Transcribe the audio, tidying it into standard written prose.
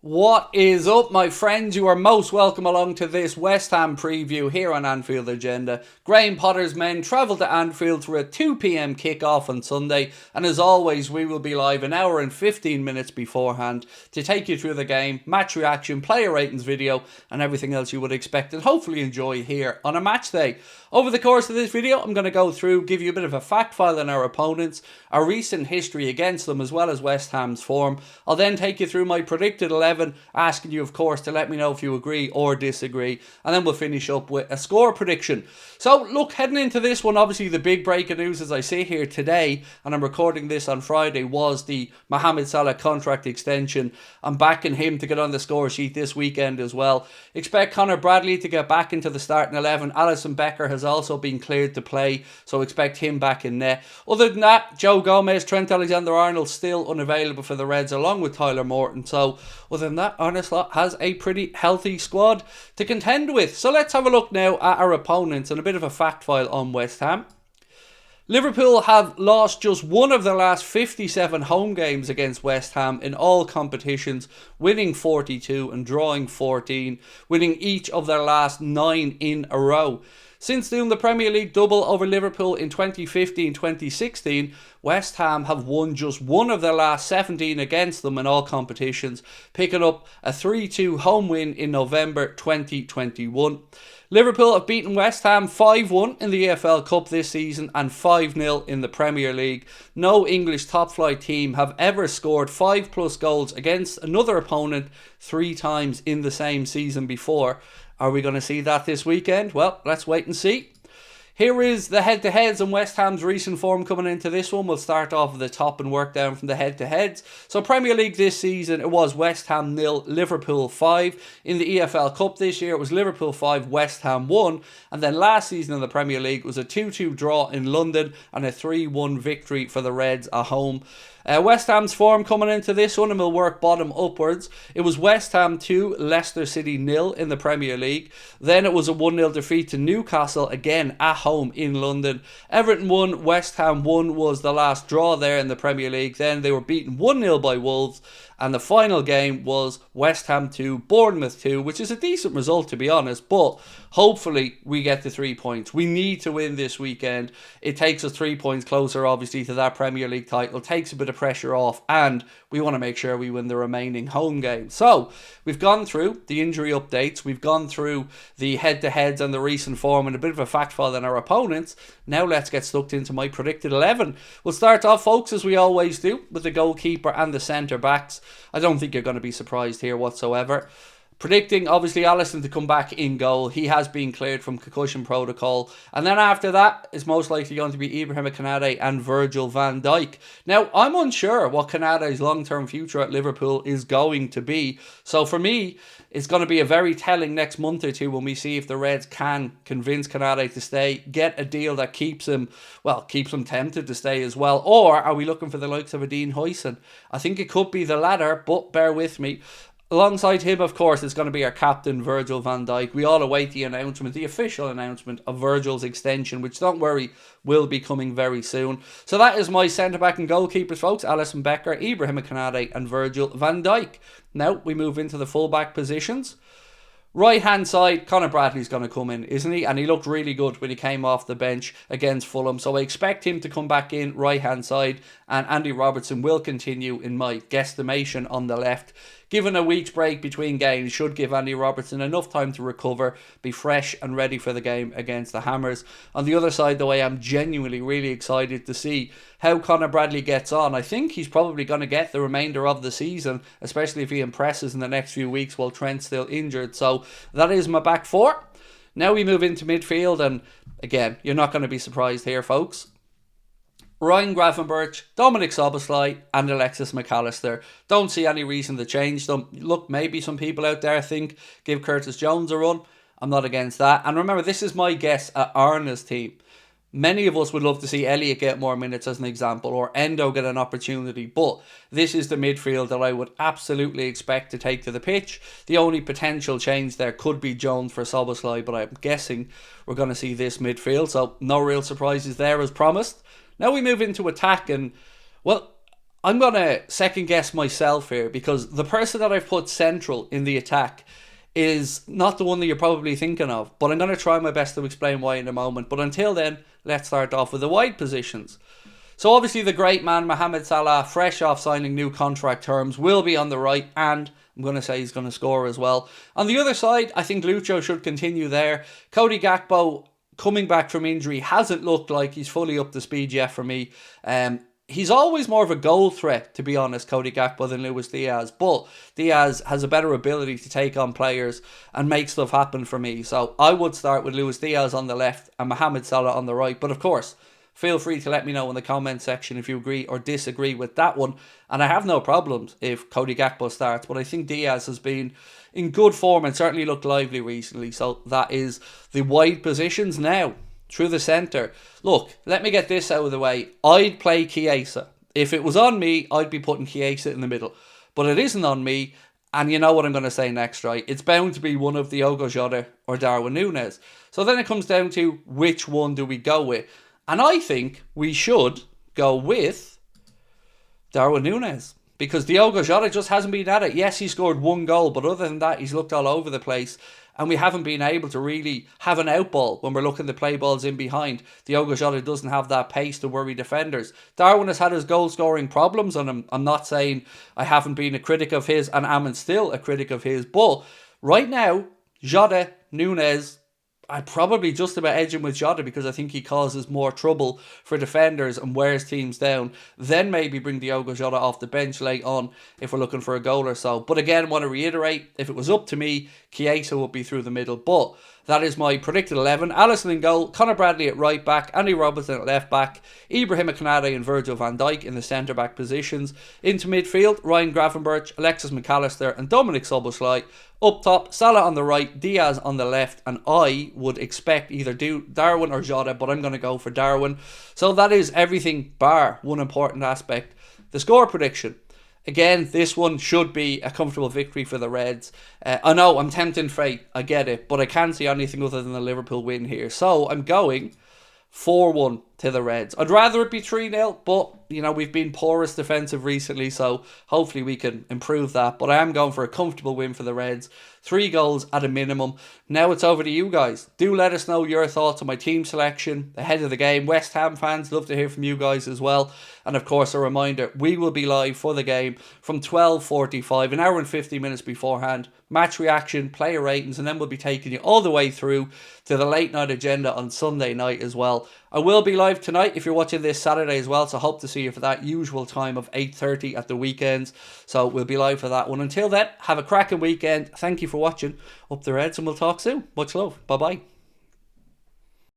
What is up, my friends? You are most welcome along to this West Ham preview here on Anfield Agenda. Graham Potter's men travel to Anfield for a 2 p.m. kick-off on Sunday, and as always, we will be live an hour and 15 minutes beforehand to take you through the game, match reaction, player ratings video, and everything else you would expect and hopefully enjoy here on a match day. Over the course of this video, I'm going to go through, give you a bit of a fact file on our opponents, our recent history against them, as well as West Ham's form. I'll then take you through my predicted 11, asking you, of course, to let me know if you agree or disagree, and then we'll finish up with a score prediction. So, look, heading into this one, obviously the big breaking news as I sit here today, and I'm recording this on Friday, was the Mohamed Salah contract extension. I'm backing him to get on the score sheet this weekend as well. Expect Conor Bradley to get back into the starting 11. Alisson Becker has also been cleared to play, so expect him back in net. Other than that, Joe Gomez, Trent Alexander-Arnold still unavailable for the Reds, along with Tyler Morton. So, other than that, Arne Slot has a pretty healthy squad to contend with. So let's have a look now at our opponents and a bit of a fact file on West Ham. Liverpool have lost just one of their last 57 home games against West Ham in all competitions, winning 42 and drawing 14, winning each of their last 9 in a row. Since doing the Premier League double over Liverpool in 2015-2016, West Ham have won just one of their last 17 against them in all competitions, picking up a 3-2 home win in November 2021. Liverpool have beaten West Ham 5-1 in the EFL Cup this season and 5-0 in the Premier League. No English top flight team have ever scored 5+ goals against another opponent 3 times in the same season before. Are we going to see that this weekend? Well, let's wait and see. Here is the head-to-heads and West Ham's recent form coming into this one. We'll start off at the top and work down from the head-to-heads. So Premier League this season, it was West Ham 0, Liverpool 5. In the EFL Cup this year, it was Liverpool 5, West Ham 1. And then last season in the Premier League was a 2-2 draw in London and a 3-1 victory for the Reds at home. West Ham's form coming into this one, and we'll work bottom upwards. It was West Ham 2, Leicester City 0 in the Premier League. Then it was a 1-0 defeat to Newcastle, again at home in London. Everton 1, West Ham 1 was the last draw there in the Premier League. Then they were beaten 1-0 by Wolves. And the final game was West Ham 2, Bournemouth 2, which is a decent result to be honest, but hopefully we get the 3 points. We need to win this weekend. It takes us 3 points closer obviously to that Premier League title, takes a bit of pressure off, and we want to make sure we win the remaining home games. So, we've gone through the injury updates, we've gone through the head-to-heads and the recent form and a bit of a fact file on our opponents. Now let's get stuck into my predicted 11. We'll start off, folks, as we always do, with the goalkeeper and the centre-backs. I don't think you're going to be surprised here whatsoever. Predicting, obviously, Alisson to come back in goal. He has been cleared from concussion protocol. And then after that, it's most likely going to be Ibrahim Konate and Virgil van Dijk. Now, I'm unsure what Konate's long-term future at Liverpool is going to be. So for me, it's going to be a very telling next month or two when we see if the Reds can convince Konate to stay, get a deal that keeps him tempted to stay as well. Or are we looking for the likes of a Dean Huijsen? I think it could be the latter, but bear with me. Alongside him, of course, is going to be our captain, Virgil van Dijk. We all await the announcement, the official announcement of Virgil's extension, which, don't worry, will be coming very soon. So that is my centre-back and goalkeepers, folks. Alisson Becker, Ibrahim Konate and Virgil van Dijk. Now we move into the full-back positions. Right-hand side, Conor Bradley's going to come in, isn't he? And he looked really good when he came off the bench against Fulham. So I expect him to come back in right-hand side. And Andy Robertson will continue in my guesstimation on the left. Given a week's break between games should give Andy Robertson enough time to recover, be fresh and ready for the game against the Hammers. On the other side, though, I am genuinely really excited to see how Conor Bradley gets on. I think he's probably going to get the remainder of the season, especially if he impresses in the next few weeks while Trent's still injured. So that is my back four. Now we move into midfield, and again, you're not going to be surprised here, folks. Ryan Gravenberch, Dominic Szoboszlai and Alexis McAllister. Don't see any reason to change them. Look, maybe some people out there think give Curtis Jones a run. I'm not against that. And remember, this is my guess at Arne's team. Many of us would love to see Elliott get more minutes as an example, or Endo get an opportunity, but this is the midfield that I would absolutely expect to take to the pitch. The only potential change there could be Jones for Szoboszlai, but I'm guessing we're going to see this midfield, so no real surprises there as promised. Now we move into attack, and well, I'm going to second guess myself here, because the person that I've put central in the attack is not the one that you're probably thinking of, but I'm going to try my best to explain why in a moment. But until then, let's start off with the wide positions. So obviously the great man Mohamed Salah, fresh off signing new contract terms, will be on the right, and I'm going to say he's going to score as well. On the other side, I think Lucho should continue there. Cody Gakpo, coming back from injury, hasn't looked like he's fully up to speed yet for me. He's always more of a goal threat, to be honest, Cody Gakpo, than Luis Diaz. But Diaz has a better ability to take on players and make stuff happen for me. So I would start with Luis Diaz on the left and Mohamed Salah on the right. But of course, feel free to let me know in the comment section if you agree or disagree with that one. And I have no problems if Cody Gakpo starts. But I think Diaz has been in good form and certainly looked lively recently. So that is the wide positions now. Through the centre. Look, let me get this out of the way. I'd play Chiesa. If it was on me, I'd be putting Chiesa in the middle. But it isn't on me, and you know what I'm going to say next, right? It's bound to be one of Diogo Jota or Darwin Núñez. So then it comes down to which one do we go with? And I think we should go with Darwin Núñez. Because Diogo Jota just hasn't been at it. Yes, he scored one goal, but other than that, he's looked all over the place. And we haven't been able to really have an outball when we're looking to play balls in behind. Diogo Jota doesn't have that pace to worry defenders. Darwin has had his goal-scoring problems, and I'm not saying I haven't been a critic of his, and am still a critic of his. But right now, Jota, Núñez, I'd probably just about edge him with Jota because I think he causes more trouble for defenders and wears teams down. Then maybe bring Diogo Jota off the bench late on if we're looking for a goal or so. But again, I want to reiterate, if it was up to me, Chiesa would be through the middle. But that is my predicted 11. Alisson in goal, Conor Bradley at right back, Andy Robertson at left back, Ibrahima Konate and Virgil van Dijk in the centre back positions. Into midfield, Ryan Gravenberch, Alexis McAllister and Dominic Szoboszlai. Up top, Salah on the right, Diaz on the left, and I would expect either Darwin or Jota, but I'm going to go for Darwin. So that is everything bar one important aspect. The score prediction. Again, this one should be a comfortable victory for the Reds. I know, I'm tempting fate, I get it, but I can't see anything other than the Liverpool win here. So I'm going 4-1 to the Reds. I'd rather it be 3-0, but, you know, we've been porous defensive recently, so hopefully we can improve that. But I am going for a comfortable win for the Reds. 3 goals at a minimum. Now it's over to you guys. Do let us know your thoughts on my team selection ahead of the game. West Ham fans, love to hear from you guys as well. And of course, a reminder, we will be live for the game from 12:45, an hour and 50 minutes beforehand. Match reaction, player ratings, and then we'll be taking you all the way through to the late night agenda on Sunday night as well. I will be live tonight if you're watching this Saturday as well, so hope to see you for that usual time of 8:30 at the weekends. So we'll be live for that one. Until then, have a cracking weekend. Thank you for watching. Up the Reds, and we'll talk soon. Much love. Bye-bye.